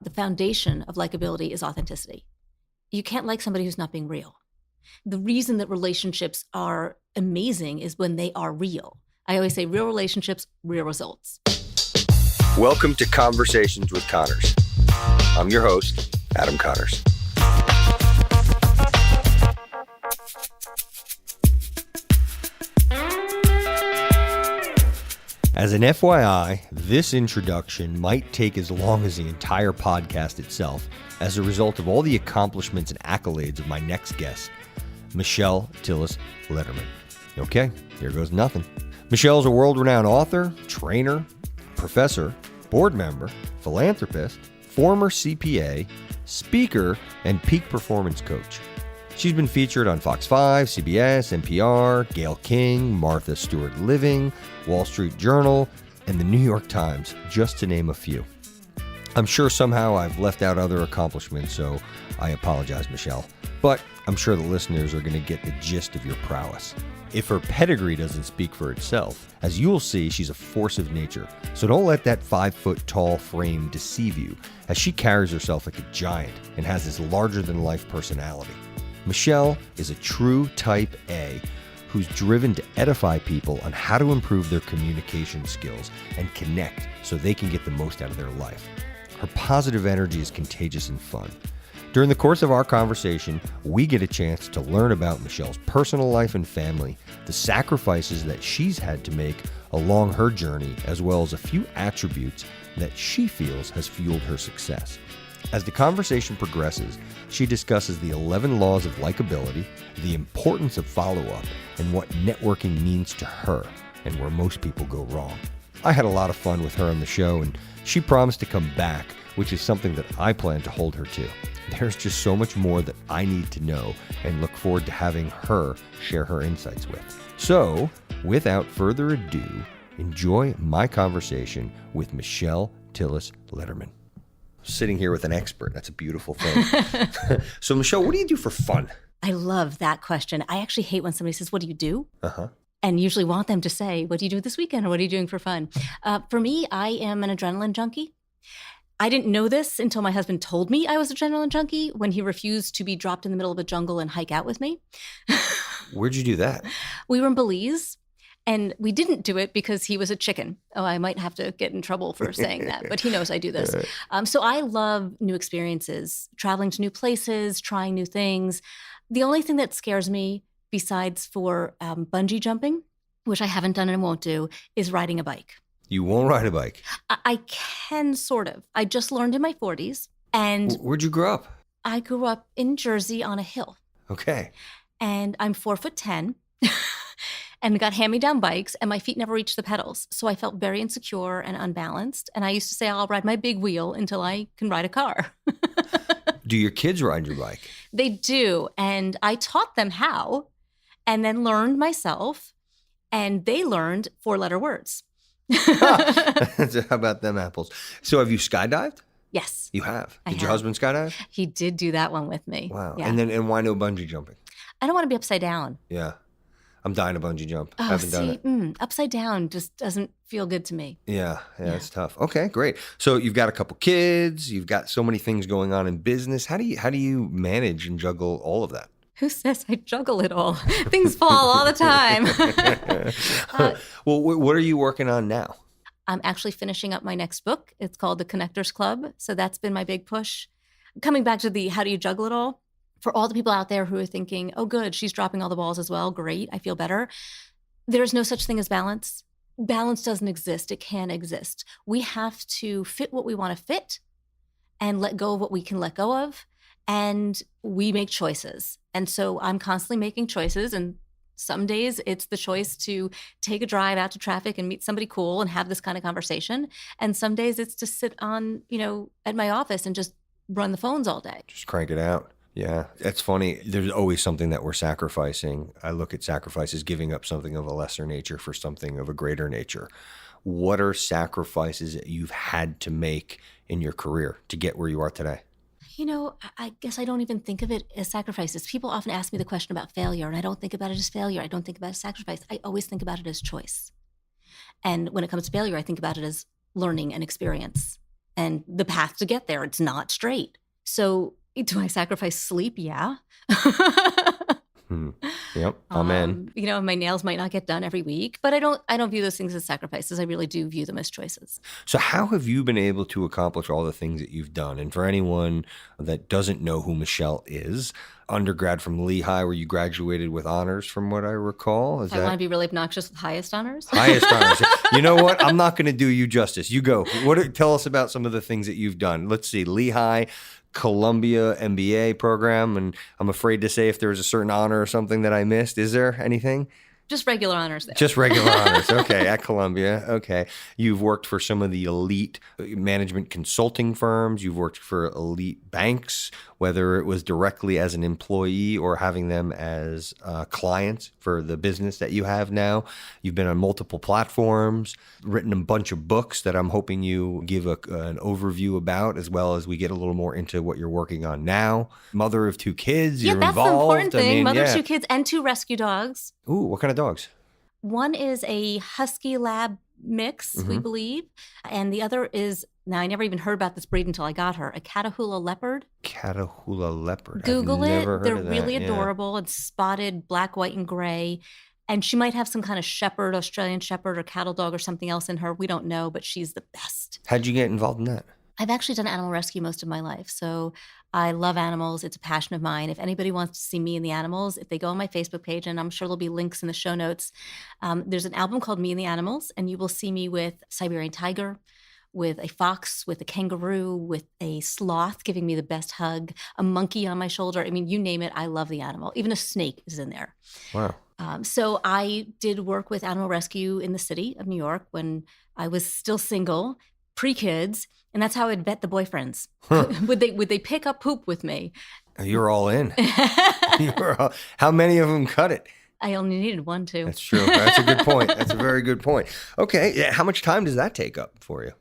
The foundation of likability is authenticity. You can't like somebody who's not being real. The reason that relationships are amazing is when they are real. I always say real relationships, real results. Welcome to Conversations with Connors. I'm your host, Adam Connors. As an FYI, this introduction might take as long as the entire podcast itself as a result of all the accomplishments and accolades of my next guest, Michelle Tillis Lederman. Okay, here goes nothing. Michelle is a world-renowned author, trainer, professor, board member, philanthropist, former CPA, speaker, and peak performance coach. She's been featured on Fox 5, CBS, NPR, Gayle King, Martha Stewart Living, Wall Street Journal, and the New York Times, just to name a few. I'm sure somehow I've left out other accomplishments, so I apologize, Michelle. But I'm sure the listeners are going to get the gist of your prowess. If her pedigree doesn't speak for itself, as you'll see, she's a force of nature. So don't let that 5-foot-tall frame deceive you, as she carries herself like a giant and has this larger-than-life personality. Michelle is a true type A who's driven to edify people on how to improve their communication skills and connect so they can get the most out of their life. Her positive energy is contagious and fun. During the course of our conversation, we get a chance to learn about Michelle's personal life and family, the sacrifices that she's had to make along her journey, as well as a few attributes that she feels has fueled her success. As the conversation progresses, she discusses the 11 laws of likability, the importance of follow-up, and what networking means to her, and where most people go wrong. I had a lot of fun with her on the show, and she promised to come back, which is something that I plan to hold her to. There's just so much more that I need to know, and look forward to having her share her insights with. So, without further ado, enjoy my conversation with Michelle Tillis Lederman. Sitting here with an expert. That's a beautiful thing. So, Michelle, what do you do for fun? I love that question. I actually hate when somebody says, what do you do? Uh-huh. And usually want them to say, what do you do this weekend? Or what are you doing for fun? For me, I am an adrenaline junkie. I didn't know this until my husband told me I was an adrenaline junkie when he refused to be dropped in the middle of a jungle and hike out with me. Where'd you do that? We were in Belize. And we didn't do it because he was a chicken. Oh, I might have to get in trouble for saying that, but he knows I do this. So I love new experiences, traveling to new places, trying new things. The only thing that scares me, besides for bungee jumping, which I haven't done and won't do, is riding a bike. You won't ride a bike? I can sort of. I just learned in my 40s. And Where'd you grow up? I grew up in Jersey on a hill. Okay. And I'm 4'10". And got hand-me-down bikes, and my feet never reached the pedals. So I felt very insecure and unbalanced. And I used to say, I'll ride my big wheel until I can ride a car. Do your kids ride your bike? They do. And I taught them how, and then learned myself. And they learned 4-letter words. How about them apples? So have you skydived? Yes. You have? I Did your have. husband skydive? He did do that one with me. Wow. Yeah. And why no bungee jumping? I don't want to be upside down. Yeah. I'm dying to bungee jump. Oh, Haven't done it. Upside down just doesn't feel good to me. Yeah, it's tough. Okay, great. So you've got a couple kids, you've got so many things going on in business. How do you manage and juggle all of that? Who says I juggle it all? Things fall all the time. Well, what are you working on now? I'm actually finishing up my next book. It's called The Connectors Club. So that's been my big push. Coming back to the how do you juggle it all? For all the people out there who are thinking, oh, good, she's dropping all the balls as well. Great, I feel better. There's no such thing as balance. Balance doesn't exist. It can't exist. We have to fit what we want to fit and let go of what we can let go of. And we make choices. And so I'm constantly making choices. And some days it's the choice to take a drive out to traffic and meet somebody cool and have this kind of conversation. And some days it's to sit on, at my office and just run the phones all day. Just crank it out. Yeah, it's funny. There's always something that we're sacrificing. I look at sacrifice as giving up something of a lesser nature for something of a greater nature. What are sacrifices that you've had to make in your career to get where you are today? I guess I don't even think of it as sacrifices. People often ask me the question about failure, and I don't think about it as failure. I don't think about it as sacrifice. I always think about it as choice. And when it comes to failure, I think about it as learning and experience. And the path to get there, it's not straight. So do I sacrifice sleep? Yeah. Yep. Amen. My nails might not get done every week, but I don't view those things as sacrifices. I really do view them as choices. So how have you been able to accomplish all the things that you've done? And for anyone that doesn't know who Michelle is, undergrad from Lehigh, where you graduated with honors, from what I recall. I want to be really obnoxious with highest honors. Highest honors. You know what? I'm not going to do you justice. You go. Tell us about some of the things that you've done. Let's see. Lehigh, Columbia MBA program, and I'm afraid to say if there was a certain honor or something that I missed. Is there anything? Just regular honors there. Just regular honors. Okay, at Columbia. Okay. You've worked for some of the elite management consulting firms. You've worked for elite banks, whether it was directly as an employee or having them as clients for the business that you have now. You've been on multiple platforms, written a bunch of books that I'm hoping you give an overview about, as well as we get a little more into what you're working on now. Mother of 2 kids. Yeah, you're that's involved. the important thing. Mother of yeah. 2 kids and 2 rescue dogs. Ooh, what kind of dogs? One is a husky lab mix, we believe. And the other is, now I never even heard about this breed until I got her, a Catahoula leopard. Catahoula leopard. Google I've it. never heard They're of that. really Yeah. adorable. It's spotted, black, white, and gray. And she might have some kind of shepherd, Australian shepherd or cattle dog or something else in her. We don't know, but she's the best. How'd you get involved in that? I've actually done animal rescue most of my life. So I love animals. It's a passion of mine. If anybody wants to see me and the animals, if they go on my Facebook page, and I'm sure there'll be links in the show notes, there's an album called Me and the Animals, and you will see me with Siberian tiger, with a fox, with a kangaroo, with a sloth giving me the best hug, a monkey on my shoulder. I mean, you name it, I love the animal. Even a snake is in there. Wow. So I did work with animal rescue in the city of New York when I was still single, pre-kids, and that's how I'd vet the boyfriends. Huh. Would they pick up poop with me? You're all in. How many of them cut it? I only needed 1, 2. That's true. That's a good point. That's a very good point. Okay. Yeah, how much time does that take up for you?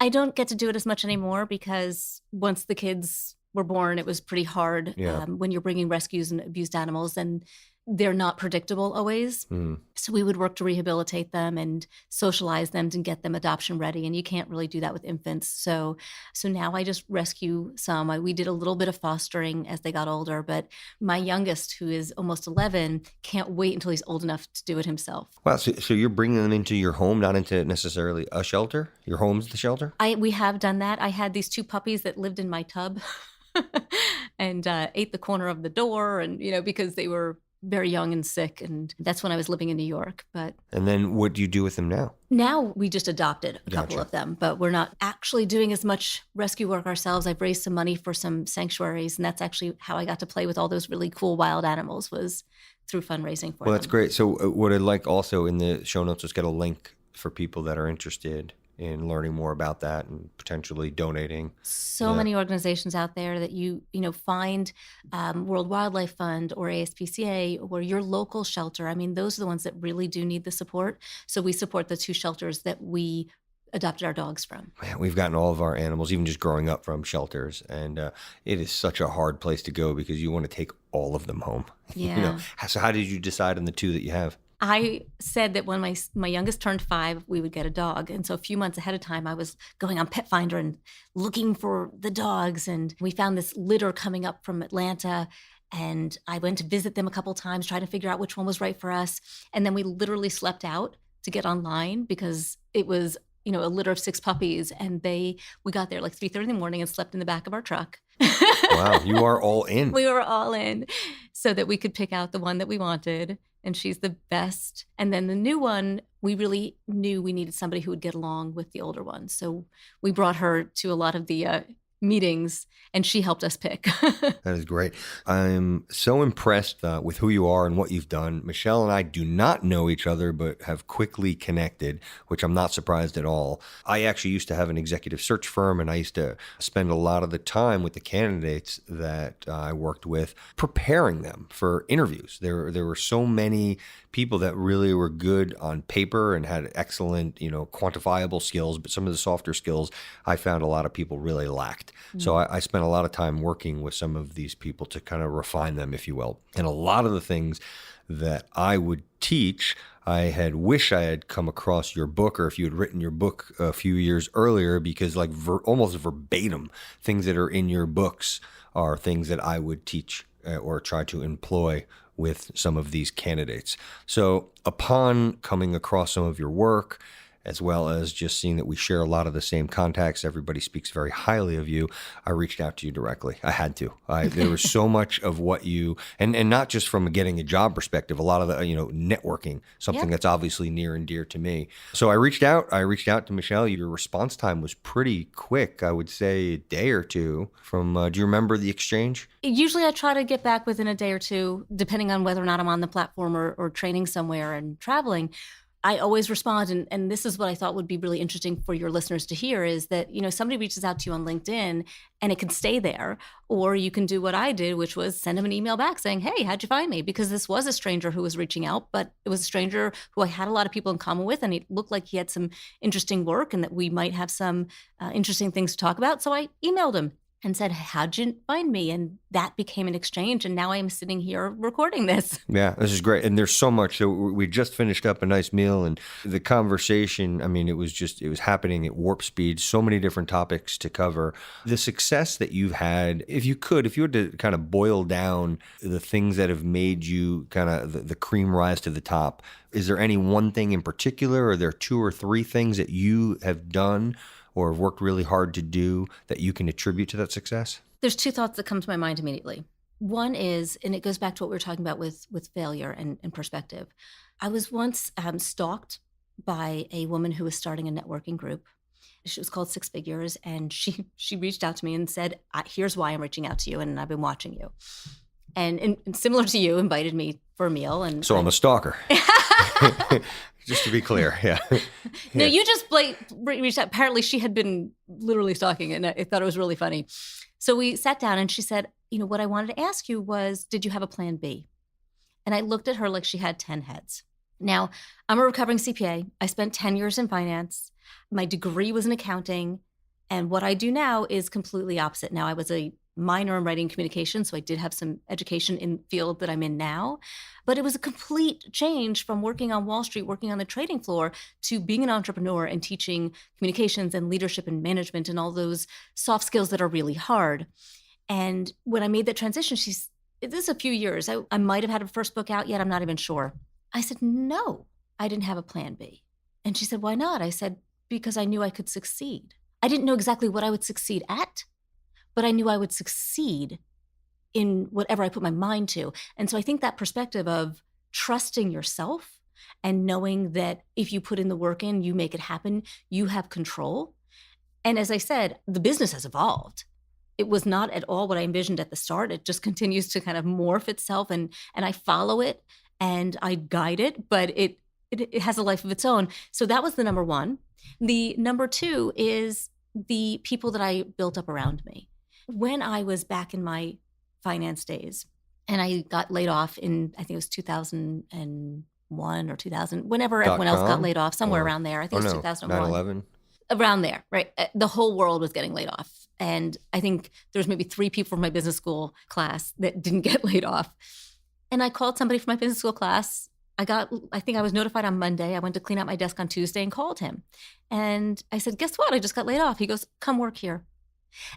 I don't get to do it as much anymore because once the kids were born, it was pretty hard when you're bringing rescues and abused animals, and they're not predictable always. So we would work to rehabilitate them and socialize them and get them adoption ready. And you can't really do that with infants. So now I just rescue some. We did a little bit of fostering as they got older, but my youngest, who is almost 11, can't wait until he's old enough to do it himself. Wow. So you're bringing them into your home, not into necessarily a shelter? Your home's the shelter? We have done that. I had these 2 puppies that lived in my tub and ate the corner of the door, and because they were very young and sick, and that's when I was living in New York. And then what do you do with them now? Now we just adopted a couple of them, but we're not actually doing as much rescue work ourselves. I've raised some money for some sanctuaries, and that's actually how I got to play with all those really cool wild animals, was through fundraising for them. Well, that's great. So what I'd like also in the show notes is get a link for people that are interested in learning more about that and potentially donating. So many organizations out there that you find World Wildlife Fund or ASPCA or your local shelter. I mean, those are the ones that really do need the support. So we support the 2 shelters that we adopted our dogs from. Man, we've gotten all of our animals, even just growing up, from shelters. And it is such a hard place to go because you want to take all of them home. Yeah. So how did you decide on the 2 that you have? I said that when my youngest turned 5, we would get a dog. And so a few months ahead of time, I was going on Pet Finder and looking for the dogs. And we found this litter coming up from Atlanta. And I went to visit them a couple times, trying to figure out which one was right for us. And then we literally slept out to get online because it was, a litter of 6 puppies. And we got there like 3:30 in the morning and slept in the back of our truck. Wow, you are all in. We were all in so that we could pick out the one that we wanted. And she's the best. And then the new one, we really knew we needed somebody who would get along with the older one. So we brought her to a lot of the meetings, and she helped us pick. That is great. I'm so impressed with who you are and what you've done. Michelle and I do not know each other, but have quickly connected, which I'm not surprised at all. I actually used to have an executive search firm, and I used to spend a lot of the time with the candidates that I worked with, preparing them for interviews. There were so many people that really were good on paper and had excellent, quantifiable skills, but some of the softer skills I found a lot of people really lacked. So I spent a lot of time working with some of these people to kind of refine them, if you will. And a lot of the things that I would teach, I had wished I had come across your book, or if you had written your book a few years earlier, because like almost verbatim, things that are in your books are things that I would teach or try to employ with some of these candidates. So upon coming across some of your work, as well as just seeing that we share a lot of the same contacts, everybody speaks very highly of you, I reached out to you directly. I had to. There was so much of what you, and not just from getting a job perspective, a lot of the, networking, something that's obviously near and dear to me. So I reached out to Michelle. Your response time was pretty quick. I would say a day or two from, do you remember the exchange? Usually I try to get back within a day or two, depending on whether or not I'm on the platform or training somewhere and traveling. I always respond, and this is what I thought would be really interesting for your listeners to hear, is that, somebody reaches out to you on LinkedIn and it can stay there, or you can do what I did, which was send them an email back saying, hey, how'd you find me? Because this was a stranger who was reaching out, but it was a stranger who I had a lot of people in common with, and it looked like he had some interesting work and that we might have some interesting things to talk about. So I emailed him and said, how'd you find me? And that became an exchange. And now I am sitting here recording this. Yeah, this is great. And there's so much. So we just finished up a nice meal, and the conversation, it was happening at warp speed, so many different topics to cover. The success that you've had, if you had to kind of boil down the things that have made you kind of the cream rise to the top, is there any one thing in particular? Or are there two or three things that you have done or have worked really hard to do that you can attribute to that success? There's two thoughts that come to my mind immediately. One is, and it goes back to what we were talking about with failure and perspective. I was once stalked by a woman who was starting a networking group. She was called Six Figures, and she reached out to me and said, here's why I'm reaching out to you, and I've been watching you. And similar to you, invited me for a meal. And so I'm a stalker. Just to be clear, yeah. No, you just reached out. Apparently, she had been literally stalking, and I thought it was really funny. So we sat down, and she said, what I wanted to ask you was, did you have a plan B? And I looked at her like she had 10 heads. Now, I'm a recovering CPA. I spent 10 years in finance. My degree was in accounting. And what I do now is completely opposite. Now, I was a minor in writing communication, so I did have some education in the field that I'm in now. But it was a complete change from working on Wall Street, working on the trading floor, to being an entrepreneur and teaching communications and leadership and management and all those soft skills that are really hard. And when I made that transition, this is a few years. I might have had a first book out yet. I'm not even sure. I said, no, I didn't have a plan B. And she said, why not? I said, because I knew I could succeed. I didn't know exactly what I would succeed at, but I knew I would succeed in whatever I put my mind to. And so I think that perspective of trusting yourself and knowing that if you put in the work in, you make it happen, you have control. And as I said, the business has evolved. It was not at all what I envisioned at the start. It just continues to kind of morph itself, and I follow it and I guide it, but it has a life of its own. So that was the number one. The number two is the people that I built up around me. When I was back in my finance days and I got laid off in, I think it was 2001 or 2000, whenever everyone else got laid off, somewhere around there. I think it was 2001. 9/11? Around there, right? The whole world was getting laid off. And I think there's maybe 3 people from my business school class that didn't get laid off. And I called somebody from my business school class. I think I was notified on Monday. I went to clean out my desk on Tuesday and called him. And I said, guess what? I just got laid off. He goes, come work here.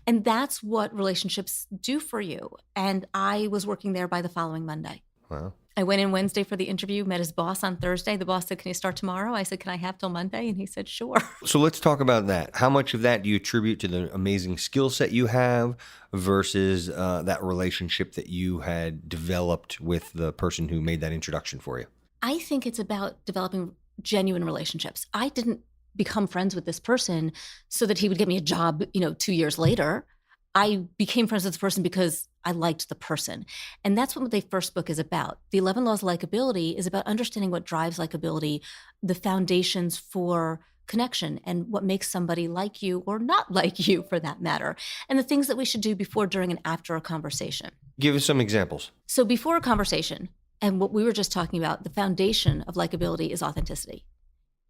And that's what relationships do for you. And I was working there by the following Monday. Wow. I went in Wednesday for the interview, met his boss on Thursday. The boss said, can you start tomorrow? I said, can I have till Monday? And he said, sure. So let's talk about that. How much of that do you attribute to the amazing skill set you have versus that relationship that you had developed with the person who made that introduction for you? I think it's about developing genuine relationships. I didn't become friends with this person so that he would get me a job, 2 years later. I became friends with this person because I liked the person. And that's what the first book is about. The 11 Laws of Likeability is about understanding what drives likability, the foundations for connection, and what makes somebody like you or not like you, for that matter, and the things that we should do before, during, and after a conversation. Give us some examples. So before a conversation, and what we were just talking about, the foundation of likability is authenticity.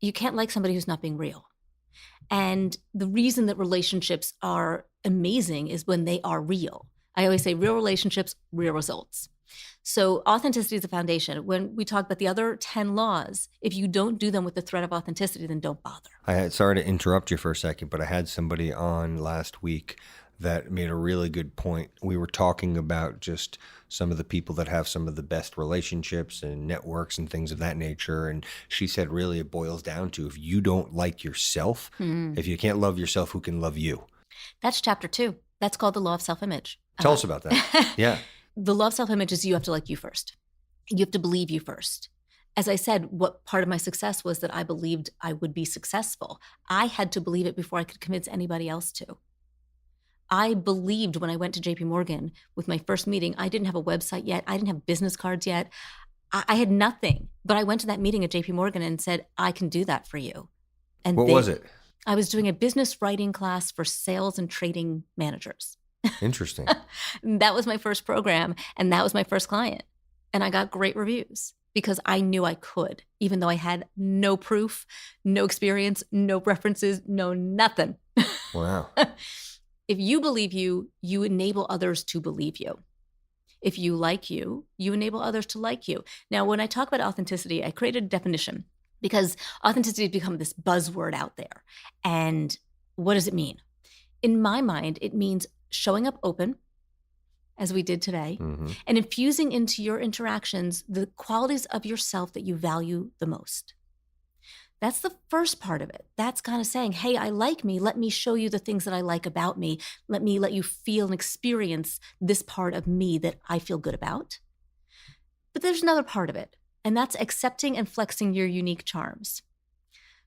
You can't like somebody who's not being real. And the reason that relationships are amazing is when they are real. I always say real relationships, real results. So authenticity is the foundation. When we talk about the other 10 laws, if you don't do them with the thread of authenticity, then don't bother. Sorry to interrupt you for a second, but I had somebody on last week that made a really good point. We were talking about just some of the people that have some of the best relationships and networks and things of that nature. And she said, really, it boils down to if you don't like yourself, if you can't love yourself, who can love you? That's chapter 2. That's called the law of self-image. Tell us about that. Yeah. The law of self-image is you have to like you first. You have to believe you first. As I said, what part of my success was that I believed I would be successful. I had to believe it before I could convince anybody else to. I believed when I went to JP Morgan with my first meeting, I didn't have a website yet. I didn't have business cards yet. I had nothing. But I went to that meeting at JP Morgan and said, I can do that for you. And what was it? I was doing a business writing class for sales and trading managers. Interesting. That was my first program, and that was my first client. And I got great reviews because I knew I could, even though I had no proof, no experience, no references, no nothing. Wow. If you believe you, you enable others to believe you. If you like you, you enable others to like you. Now, when I talk about authenticity, I created a definition because authenticity has become this buzzword out there. And what does it mean? In my mind, it means showing up open, as we did today, and infusing into your interactions the qualities of yourself that you value the most. That's the first part of it. That's kind of saying, hey, I like me. Let me show you the things that I like about me. Let you feel and experience this part of me that I feel good about. But there's another part of it, and that's accepting and flexing your unique charms.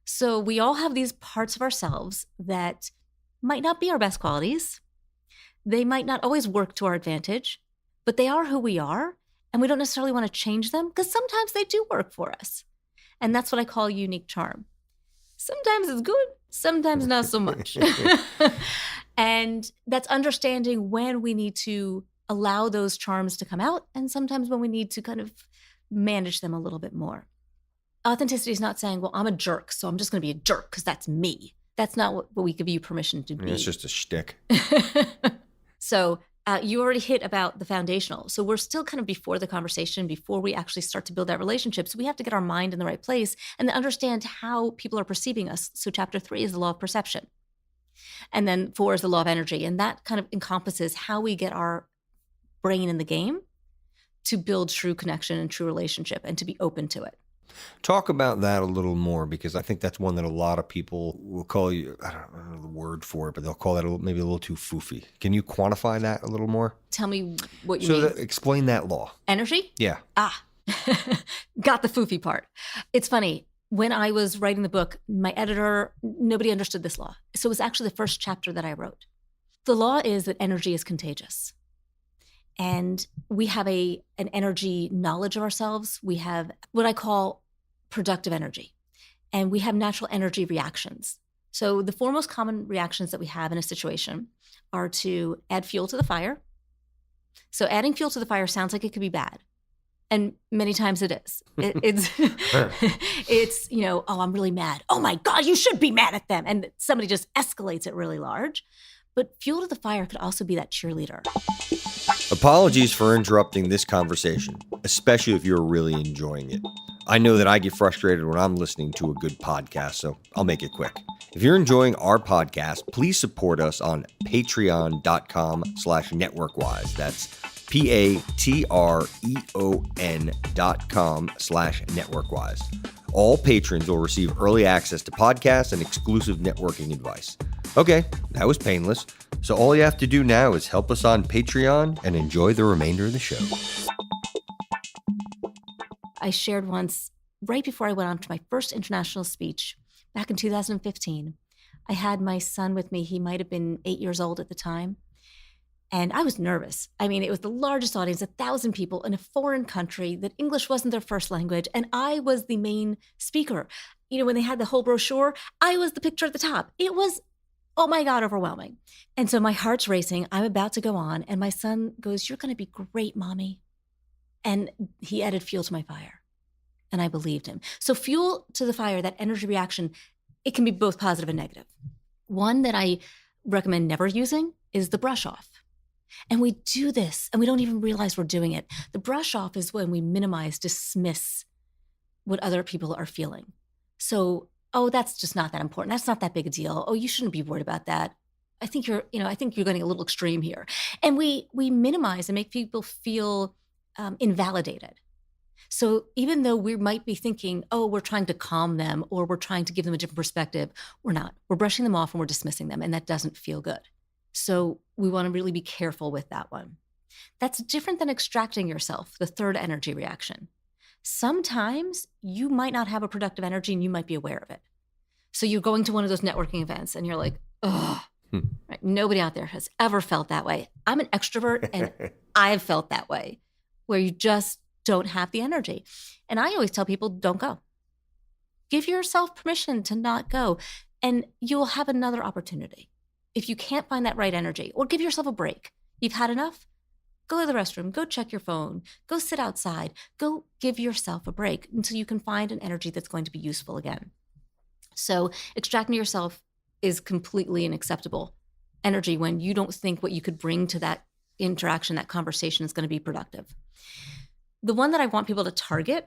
So we all have these parts of ourselves that might not be our best qualities. They might not always work to our advantage, but they are who we are, and we don't necessarily want to change them because sometimes they do work for us. And that's what I call unique charm. Sometimes it's good, sometimes not so much. And that's understanding when we need to allow those charms to come out and sometimes when we need to kind of manage them a little bit more. Authenticity is not saying, well, I'm a jerk, so I'm just going to be a jerk because that's me. That's not what we give you permission to be. It's just a shtick. So you already hit about the foundational. So we're still kind of before the conversation, before we actually start to build that relationship. So we have to get our mind in the right place and then understand how people are perceiving us. So chapter 3 is the law of perception. And then 4 is the law of energy. And that kind of encompasses how we get our brain in the game to build true connection and true relationship and to be open to it. Talk about that a little more, because I think that's one that a lot of people will call you, I don't know the word for it, but they'll call that maybe a little too foofy. Can you quantify that a little more? Tell me what you mean. Explain that law. Energy? Yeah. Got the foofy part. It's funny. When I was writing the book, my editor, nobody understood this law. So it was actually the first chapter that I wrote. The law is that energy is contagious. And we have an energy knowledge of ourselves. We have what I call productive energy. And we have natural energy reactions. So the 4 most common reactions that we have in a situation are to add fuel to the fire. So adding fuel to the fire sounds like it could be bad. And many times it is. It's, oh, I'm really mad. Oh my God, you should be mad at them. And somebody just escalates it really large. But fuel to the fire could also be that cheerleader. Apologies for interrupting this conversation, especially if you're really enjoying it. I know that I get frustrated when I'm listening to a good podcast, so I'll make it quick. If you're enjoying our podcast, please support us on patreon.com/networkwise. That's patreon.com/networkwise. All patrons will receive early access to podcasts and exclusive networking advice. Okay, that was painless. So all you have to do now is help us on Patreon and enjoy the remainder of the show. I shared once, right before I went on to my first international speech, back in 2015, I had my son with me. He might have been 8 years old at the time. And I was nervous. I mean, it was the largest audience, 1,000 people in a foreign country that English wasn't their first language. And I was the main speaker. When they had the whole brochure, I was the picture at the top. It was, oh my God, overwhelming. And so my heart's racing. I'm about to go on. And my son goes, "You're going to be great, Mommy." And he added fuel to my fire. And I believed him. So fuel to the fire, that energy reaction, it can be both positive and negative. One that I recommend never using is the brush off. And we do this and we don't even realize we're doing it. The brush off is when we minimize, dismiss what other people are feeling. So, oh, that's just not that important. That's not that big a deal. Oh, you shouldn't be worried about that. I think you're getting a little extreme here. And we minimize and make people feel invalidated. So even though we might be thinking, oh, we're trying to calm them or we're trying to give them a different perspective, we're not. We're brushing them off and we're dismissing them, and that doesn't feel good. So we want to really be careful with that one. That's different than extracting yourself, the third energy reaction. Sometimes you might not have a productive energy and you might be aware of it. So you're going to one of those networking events and you're like, oh, right? Nobody out there has ever felt that way. I'm an extrovert and I've felt that way, where you just don't have the energy. And I always tell people, don't go. Give yourself permission to not go, and you'll have another opportunity. If you can't find that right energy, or give yourself a break. You've had enough? Go to the restroom, go check your phone, go sit outside, go give yourself a break until you can find an energy that's going to be useful again. So extracting yourself is completely unacceptable energy when you don't think what you could bring to that interaction, that conversation is going to be productive. The one that I want people to target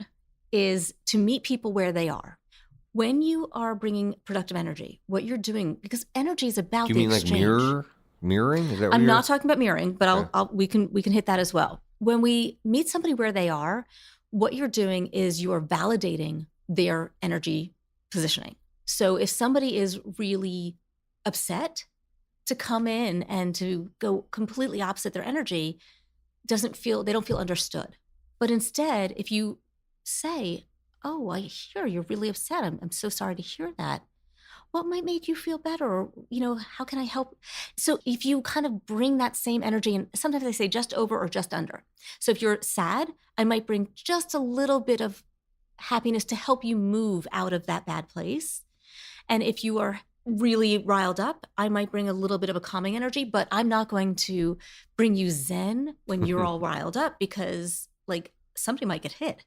is to meet people where they are. When you are bringing productive energy, what you're doing, because energy is about the exchange. Do you mean like mirroring? Is that what I'm not talking about mirroring, but okay. we can hit that as well. When we meet somebody where they are, what you're doing is you are validating their energy positioning. So if somebody is really upset, to come in and to go completely opposite their energy they don't feel understood. But instead, if you say, oh, I hear you're really upset. I'm so sorry to hear that. What might make you feel better? Or, how can I help? So if you kind of bring that same energy, and sometimes they say just over or just under. So if you're sad, I might bring just a little bit of happiness to help you move out of that bad place. And if you are really riled up, I might bring a little bit of a calming energy, but I'm not going to bring you zen when you're all riled up, because somebody might get hit.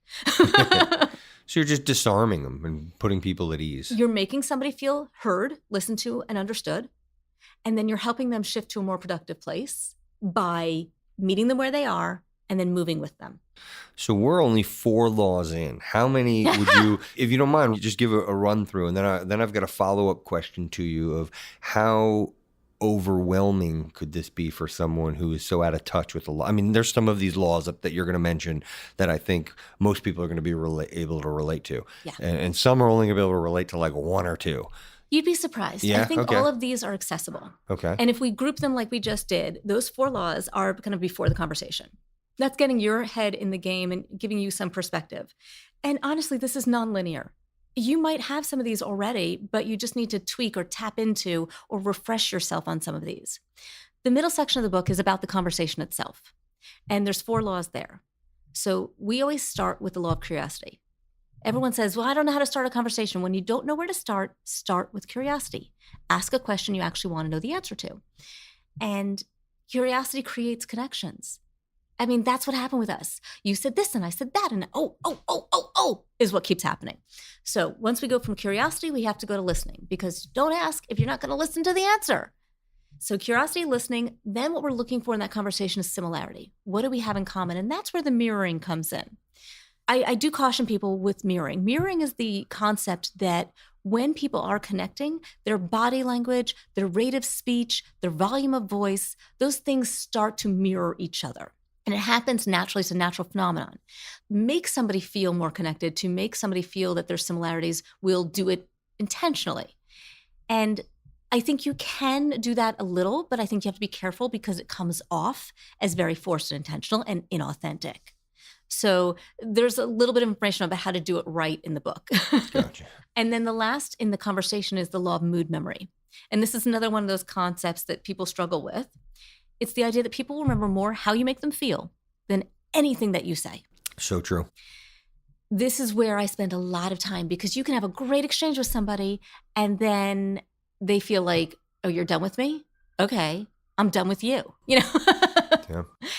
So you're just disarming them and putting people at ease. You're making somebody feel heard, listened to, and understood. And then you're helping them shift to a more productive place by meeting them where they are and then moving with them. So we're only 4 laws in. How many would you, if you don't mind, just give a run through, and then I've got a follow-up question to you of how overwhelming could this be for someone who is so out of touch with the law? I mean, there's some of these laws that you're going to mention that I think most people are going to be able to relate to. Yeah. And some are only going to be able to relate to 1 or 2. You'd be surprised. Yeah? I think Okay. all of these are accessible. Okay. And if we group them like we just did, those 4 laws are kind of before the conversation. That's getting your head in the game and giving you some perspective. And honestly, this is nonlinear. You might have some of these already, but you just need to tweak or tap into or refresh yourself on some of these. The middle section of the book is about the conversation itself. And there's 4 laws there. So we always start with the law of curiosity. Everyone says, well, I don't know how to start a conversation. When you don't know where to start with curiosity. Ask a question you actually want to know the answer to. And curiosity creates connections. I mean, that's what happened with us. You said this and I said that, and oh, is what keeps happening. So once we go from curiosity, we have to go to listening, because don't ask if you're not going to listen to the answer. So curiosity, listening, then what we're looking for in that conversation is similarity. What do we have in common? And that's where the mirroring comes in. I do caution people with mirroring. Mirroring is the concept that when people are connecting, their body language, their rate of speech, their volume of voice, those things start to mirror each other. And it happens naturally. It's a natural phenomenon. Make somebody feel more connected, to make somebody feel that there's similarities, we'll do it intentionally. And I think you can do that a little, but I think you have to be careful, because it comes off as very forced and intentional and inauthentic. So there's a little bit of information about how to do it right in the book. Gotcha. And then the last in the conversation is the law of mood memory. And this is another one of those concepts that people struggle with. It's the idea that people will remember more how you make them feel than anything that you say. So true. This is where I spend a lot of time, because you can have a great exchange with somebody and then they feel like, oh, you're done with me? Okay, I'm done with you. Yeah.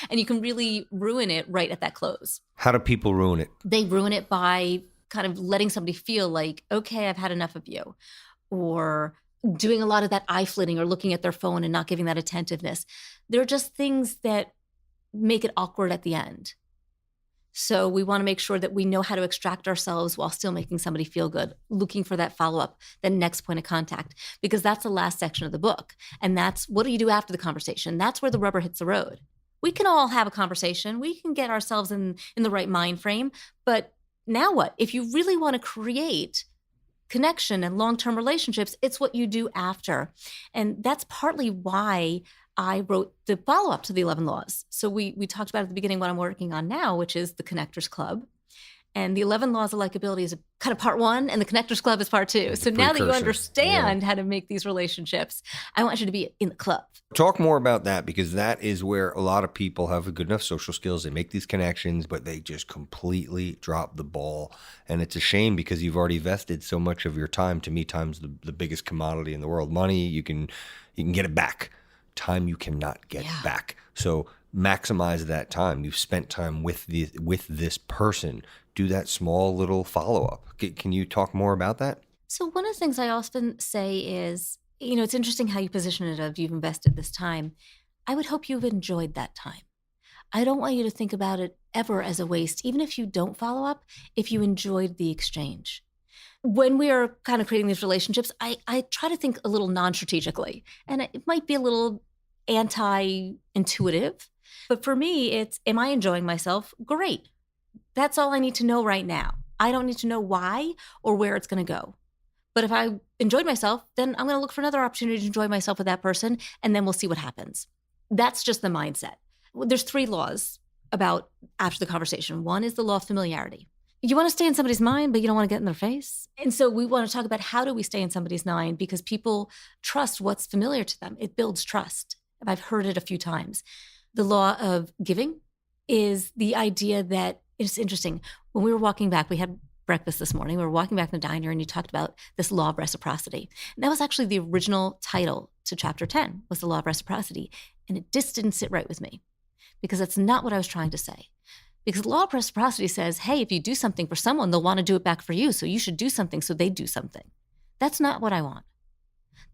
And you can really ruin it right at that close. How do people ruin it? They ruin it by kind of letting somebody feel like, okay, I've had enough of you. Or doing a lot of that eye flitting or looking at their phone and not giving that attentiveness. They're just things that make it awkward at the end. So we want to make sure that we know how to extract ourselves while still making somebody feel good, looking for that follow-up, the next point of contact, because that's the last section of the book. And that's, what do you do after the conversation? That's where the rubber hits the road. We can all have a conversation. We can get ourselves in the right mind frame. But now what? If you really want to create connection and long-term relationships, it's what you do after. And that's partly why I wrote the follow-up to the 11 Laws. So we talked about at the beginning what I'm working on now, which is the Connectors Club. And the 11 Laws of Likeability is kind of part one, and the Connectors Club is part two. So now that you understand how to make these relationships, I want you to be in the club. Talk more about that, because that is where a lot of people have good enough social skills. They make these connections, but they just completely drop the ball. And it's a shame, because you've already vested so much of your time. To me, time's the biggest commodity in the world. Money, you can get it back. Time you cannot get back. So maximize that time. You've spent time with this person. Do that small little follow-up. Can you talk more about that? So one of the things I often say is, it's interesting how you position it of you've invested this time. I would hope you've enjoyed that time. I don't want you to think about it ever as a waste, even if you don't follow up, if you enjoyed the exchange. When we are kind of creating these relationships, I try to think a little non-strategically, and it might be a little anti-intuitive, but for me, it's, am I enjoying myself? Great. That's all I need to know right now. I don't need to know why or where it's going to go. But if I enjoyed myself, then I'm going to look for another opportunity to enjoy myself with that person, and then we'll see what happens. That's just the mindset. There's 3 laws about after the conversation. One is the law of familiarity. You want to stay in somebody's mind, but you don't want to get in their face. And so we want to talk about, how do we stay in somebody's mind? Because people trust what's familiar to them. It builds trust. I've heard it a few times. The law of giving is the idea that, it's interesting. When we were walking back, we had breakfast this morning. We were walking back in the diner, and you talked about this law of reciprocity. And that was actually the original title to chapter 10, was the law of reciprocity. And it just didn't sit right with me, because that's not what I was trying to say. Because the law of reciprocity says, hey, if you do something for someone, they'll want to do it back for you. So you should do something so they do something. That's not what I want.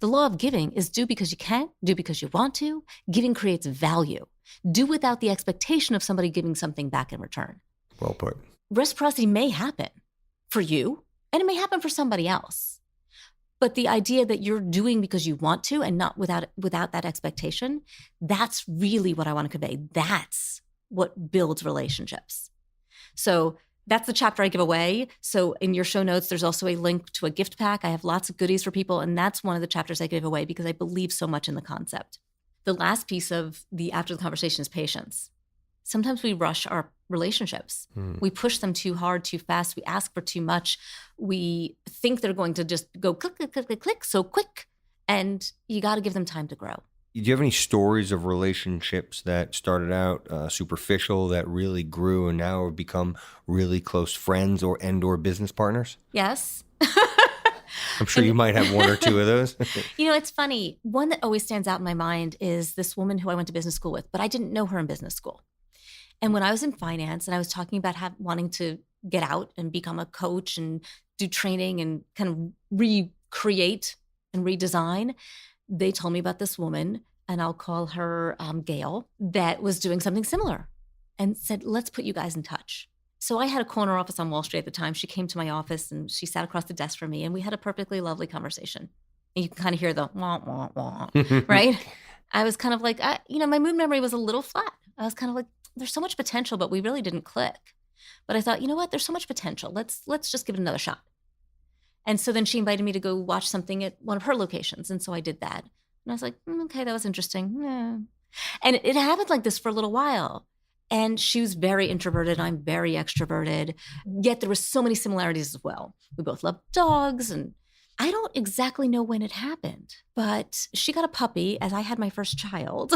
The law of giving is do because you can, do because you want to. Giving creates value. Do without the expectation of somebody giving something back in return. Well put. Reciprocity may happen for you, and it may happen for somebody else. But the idea that you're doing because you want to and not without that expectation, that's really what I want to convey. That's what builds relationships. So that's the chapter I give away. So in your show notes, there's also a link to a gift pack. I have lots of goodies for people, and that's one of the chapters I give away because I believe so much in the concept. The last piece of the after the conversation is patience. Sometimes we rush our relationships. We push them too hard, too fast. We ask for too much. We think they're going to just go click, click, click, click, click, so quick. And you got to give them time to grow. Do you have any stories of relationships that started out superficial, that really grew, and now have become really close friends or business partners? Yes. I'm sure you might have one or two of those. It's funny. One that always stands out in my mind is this woman who I went to business school with, but I didn't know her in business school. And when I was in finance and I was talking about wanting to get out and become a coach and do training and kind of recreate and redesign, they told me about this woman, and I'll call her Gail, that was doing something similar and said, let's put you guys in touch. So I had a corner office on Wall Street at the time. She came to my office and she sat across the desk from me, and we had a perfectly lovely conversation. And you can kind of hear the wah, wah, wah, right? I was kind of like, my mood memory was a little flat. I was kind of like, there's so much potential, but we really didn't click. But I thought, you know what? There's so much potential. Let's just give it another shot. And so then she invited me to go watch something at one of her locations. And so I did that. And I was like, okay, that was interesting. Yeah. And it happened like this for a little while. And she was very introverted. I'm very extroverted. Yet there were so many similarities as well. We both love dogs. And I don't exactly know when it happened, but she got a puppy as I had my first child.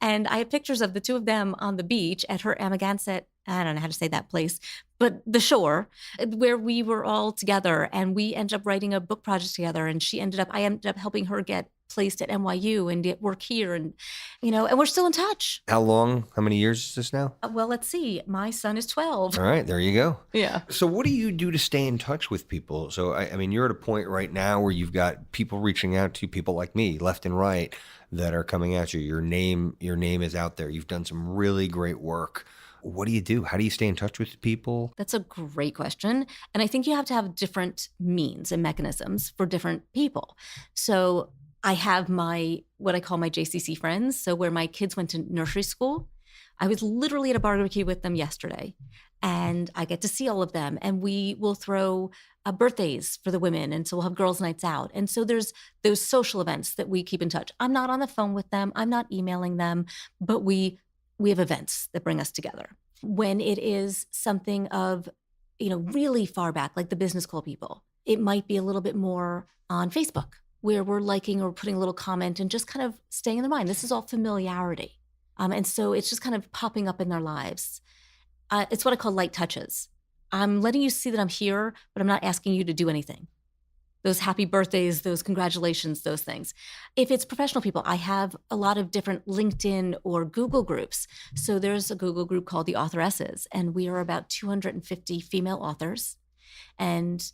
And I have pictures of the two of them on the beach at her Amagansett, I don't know how to say that place, but the shore, where we were all together, and we ended up writing a book project together. And I ended up helping her get placed at NYU and get work here. And, and we're still in touch. How many years is this now? Well, let's see. My son is 12. All right, there you go. Yeah. So what do you do to stay in touch with people? So, I mean, you're at a point right now where you've got people reaching out to you, people like me, left and right, that are coming at you. Your name is out there. You've done some really great work. What do you do? How do you stay in touch with people? That's a great question. And I think you have to have different means and mechanisms for different people. So I have what I call my JCC friends. So where my kids went to nursery school, I was literally at a barbecue with them yesterday, and I get to see all of them. And we will throw birthdays for the women. And so we'll have girls' nights out. And so there's those social events that we keep in touch. I'm not on the phone with them. I'm not emailing them, but we have events that bring us together. When it is something of, really far back, like the business school people, it might be a little bit more on Facebook, where we're liking or putting a little comment and just kind of staying in their mind. This is all familiarity. And so it's just kind of popping up in their lives. It's what I call light touches. I'm letting you see that I'm here, but I'm not asking you to do anything. Those happy birthdays, those congratulations, those things. If it's professional people, I have a lot of different LinkedIn or Google groups. So there's a Google group called the Authoresses, and we are about 250 female authors. And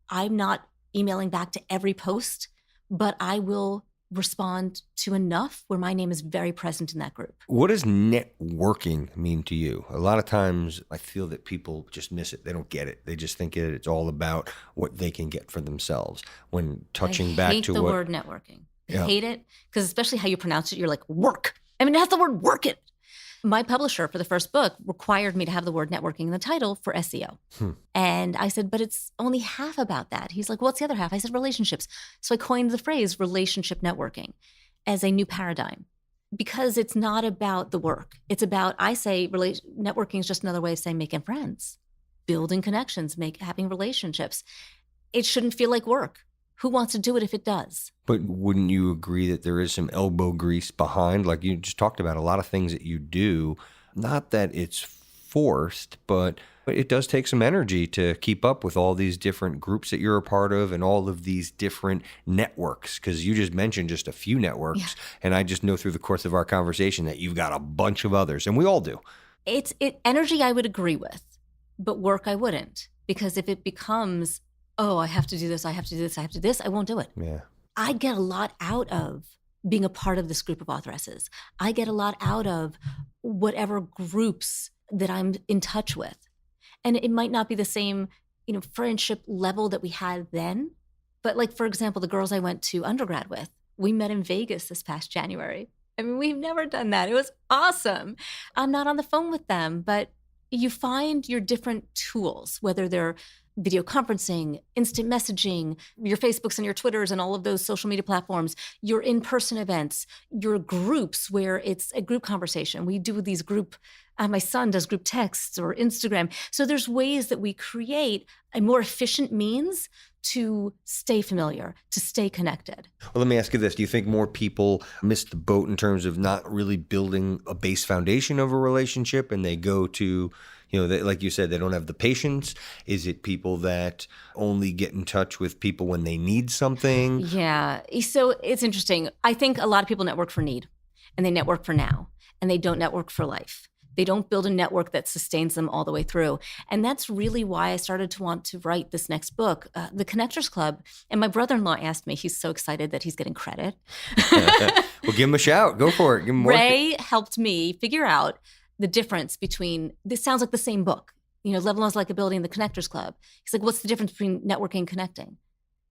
I'm not emailing back to every post, but I will respond to enough where my name is very present in that group. What does networking mean to you? A lot of times I feel that people just miss it. They don't get it. They just think it's all about what they can get for themselves. When touching back to I hate the word networking. I hate it, because especially how you pronounce it, you're like, work. I mean, it has the word work it. My publisher for the first book required me to have the word networking in the title for SEO. And I said, but it's only half about that. He's like, what's the other half? I said, relationships. So I coined the phrase relationship networking as a new paradigm, because it's not about the work. It's about, I say, networking is just another way of saying making friends, building connections, having relationships. It shouldn't feel like work. Who wants to do it if it does? But wouldn't you agree that there is some elbow grease behind? Like you just talked about a lot of things that you do, not that it's forced, but it does take some energy to keep up with all these different groups that you're a part of and all of these different networks. Because you just mentioned just a few networks, and I just know through the course of our conversation that you've got a bunch of others, and we all do. Energy I would agree with, but work I wouldn't. Because if it becomes, oh, I have to do this, I have to do this, I have to do this, I won't do it. Yeah. I get a lot out of being a part of this group of authoresses. I get a lot out of whatever groups that I'm in touch with. And it might not be the same, friendship level that we had then. But like, for example, the girls I went to undergrad with, we met in Vegas this past January. I mean, we've never done that. It was awesome. I'm not on the phone with them, but you find your different tools, whether they're video conferencing, instant messaging, your Facebooks and your Twitters and all of those social media platforms, your in-person events, your groups where it's a group conversation. We do these my son does group texts or Instagram. So there's ways that we create a more efficient means to stay familiar, to stay connected. Well, let me ask you this. Do you think more people miss the boat in terms of not really building a base foundation of a relationship, and they go to, like you said, they don't have the patience? Is it people that only get in touch with people when they need something? Yeah. So it's interesting. I think a lot of people network for need, and they network for now, and they don't network for life. They don't build a network that sustains them all the way through. And that's really why I started to want to write this next book, The Connectors Club. And my brother-in-law asked me, he's so excited that he's getting credit. Well, give him a shout. Go for it. Give him more. Ray helped me figure out the difference between, this sounds like the same book, Level Knows Likeability and The Connectors Club. He's like, what's the difference between networking and connecting?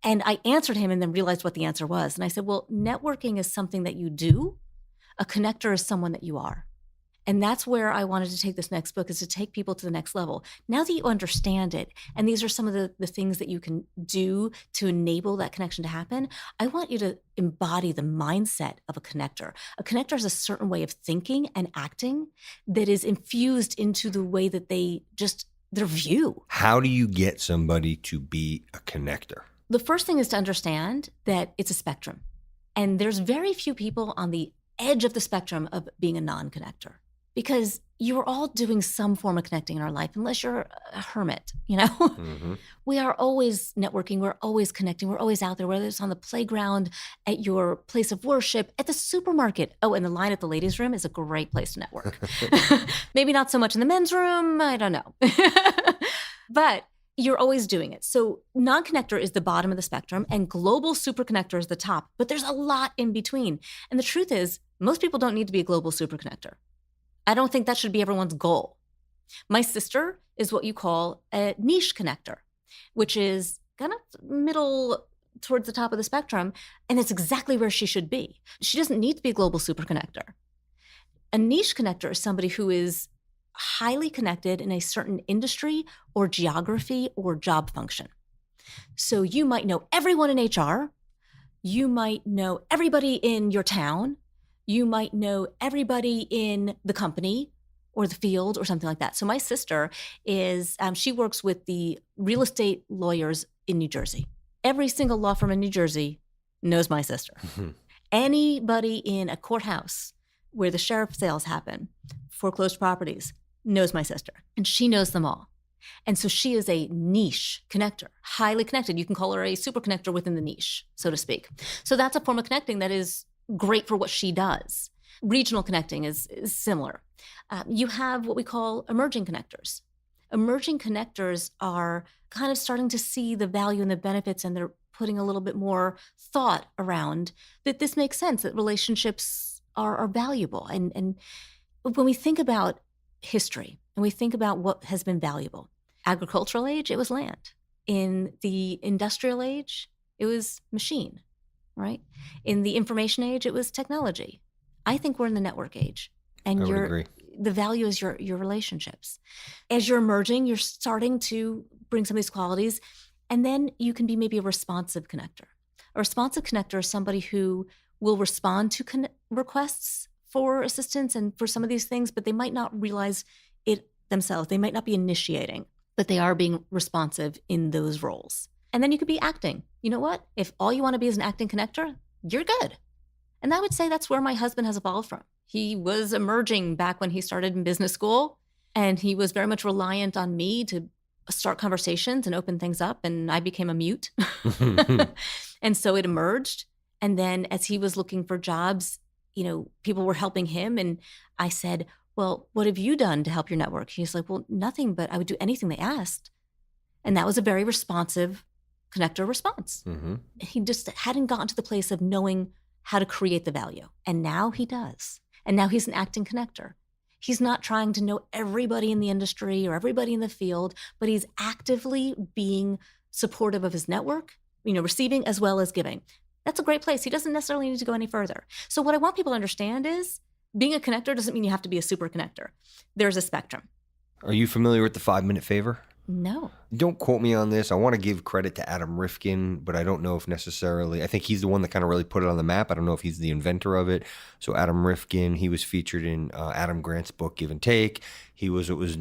And I answered him and then realized what the answer was. And I said, well, networking is something that you do. A connector is someone that you are. And that's where I wanted to take this next book, is to take people to the next level. Now that you understand it, and these are some of the things that you can do to enable that connection to happen, I want you to embody the mindset of a connector. A connector is a certain way of thinking and acting that is infused into the way that their view. How do you get somebody to be a connector? The first thing is to understand that it's a spectrum. And there's very few people on the edge of the spectrum of being a non-connector. because you're all doing some form of connecting in our life, unless you're a hermit, you know? Mm-hmm. We are always networking. We're always connecting. We're always out there, whether it's on the playground, at your place of worship, at the supermarket. Oh, and the line at the ladies' room is a great place to network. Maybe not so much in the men's room. I don't know. But you're always doing it. So non-connector is the bottom of the spectrum and global super connector is the top. But there's a lot in between. And the truth is, most people don't need to be a global super connector. I don't think that should be everyone's goal. My sister is what you call a niche connector, which is kind of middle towards the top of the spectrum, and it's exactly where she should be. She doesn't need to be a global super connector. A niche connector is somebody who is highly connected in a certain industry or geography or job function. So you might know everyone in HR, you might know everybody in your town, you might know everybody in the company or the field or something like that. So my sister is, she works with the real estate lawyers in New Jersey. Every single law firm in New Jersey knows my sister. Anybody in a courthouse where the sheriff sales happen, foreclosed properties, knows my sister. And she knows them all. And so she is a niche connector, highly connected. You can call her a super connector within the niche, so to speak. So that's a form of connecting that is great for what she does. Regional connecting is similar. You have what we call emerging connectors. Emerging connectors are kind of starting to see the value and the benefits, and they're putting a little bit more thought around that this makes sense, that relationships are valuable. And when we think about history and we think about what has been valuable, agricultural age, it was land. In the industrial age, it was machine, right? In the information age, it was technology. I think we're in the network age. And I would agree. The value is your relationships. As you're emerging, you're starting to bring some of these qualities, and then you can be maybe a responsive connector. A responsive connector is somebody who will respond to requests for assistance and for some of these things, but they might not realize it themselves. They might not be initiating, but they are being responsive in those roles. And then you could be acting. You know what? If all you want to be is an acting connector, you're good. And I would say that's where my husband has evolved from. He was emerging back when he started in business school, and he was very much reliant on me to start conversations and open things up, and I became a mute. And so it emerged. And then as he was looking for jobs, you know, people were helping him. And I said, well, what have you done to help your network? He's like, well, nothing, but I would do anything they asked. And that was a very responsive connector response. Mm-hmm. He just hadn't gotten to the place of knowing how to create the value. And now he does. And now he's an acting connector. He's not trying to know everybody in the industry or everybody in the field, but he's actively being supportive of his network, you know, receiving as well as giving. That's a great place. He doesn't necessarily need to go any further. So what I want people to understand is being a connector doesn't mean you have to be a super connector. There's a spectrum. Are you familiar with the 5-minute favor? No. Don't quote me on this. I want to give credit to Adam Rifkin, but I don't know if necessarily, I think he's the one that kind of really put it on the map. I don't know if he's the inventor of it. So Adam Rifkin, he was featured in Adam Grant's book, Give and Take. He was what was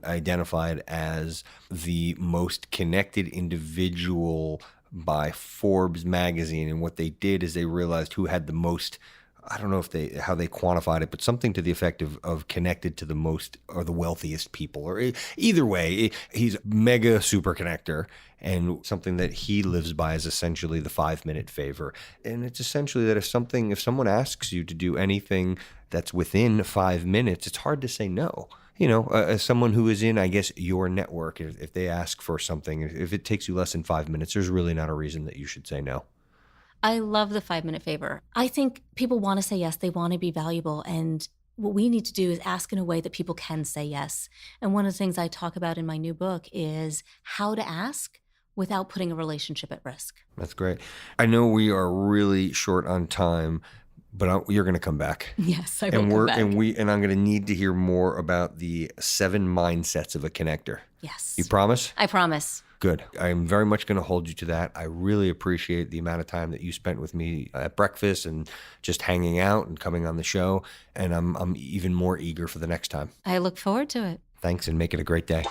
identified as the most connected individual by Forbes magazine. And what they did is they realized who had the most, I don't know how they quantified it, but something to the effect of connected to the most or the wealthiest people, or either way, he's mega super connector. And something that he lives by is essentially the 5-minute favor. And it's essentially that if someone asks you to do anything that's within 5 minutes, it's hard to say no. You know, as someone who is in, I guess, your network, if they ask for something, if it takes you less than 5 minutes, there's really not a reason that you should say no. I love the 5-minute favor. I think people want to say yes. They want to be valuable. And what we need to do is ask in a way that people can say yes. And one of the things I talk about in my new book is how to ask without putting a relationship at risk. That's great. I know we are really short on time, but you're going to come back. Yes, I will come back. And I'm going to need to hear more about the 7 mindsets of a connector. Yes. You promise? I promise. Good. I'm very much going to hold you to that. I really appreciate the amount of time that you spent with me at breakfast and just hanging out and coming on the show. And I'm even more eager for the next time. I look forward to it. Thanks, and make it a great day.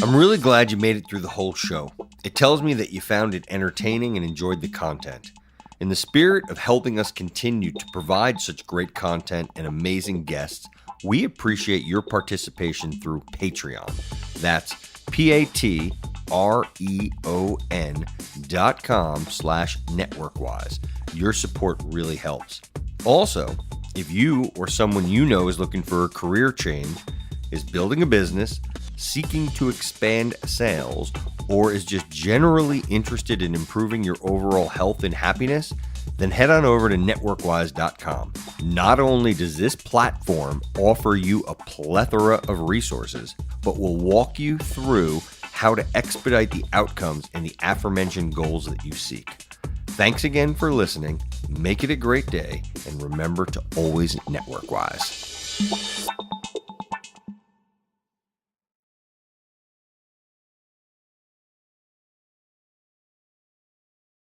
I'm really glad you made it through the whole show. It tells me that you found it entertaining and enjoyed the content. In the spirit of helping us continue to provide such great content and amazing guests, We appreciate your participation through Patreon. That's patreon.com/networkwise. Your support really helps. Also, if you or someone you know is looking for a career change, is building a business, seeking to expand sales, or is just generally interested in improving your overall health and happiness, then head on over to networkwise.com. Not only does this platform offer you a plethora of resources, but will walk you through how to expedite the outcomes and the aforementioned goals that you seek. Thanks again for listening. Make it a great day, and remember to always network wise.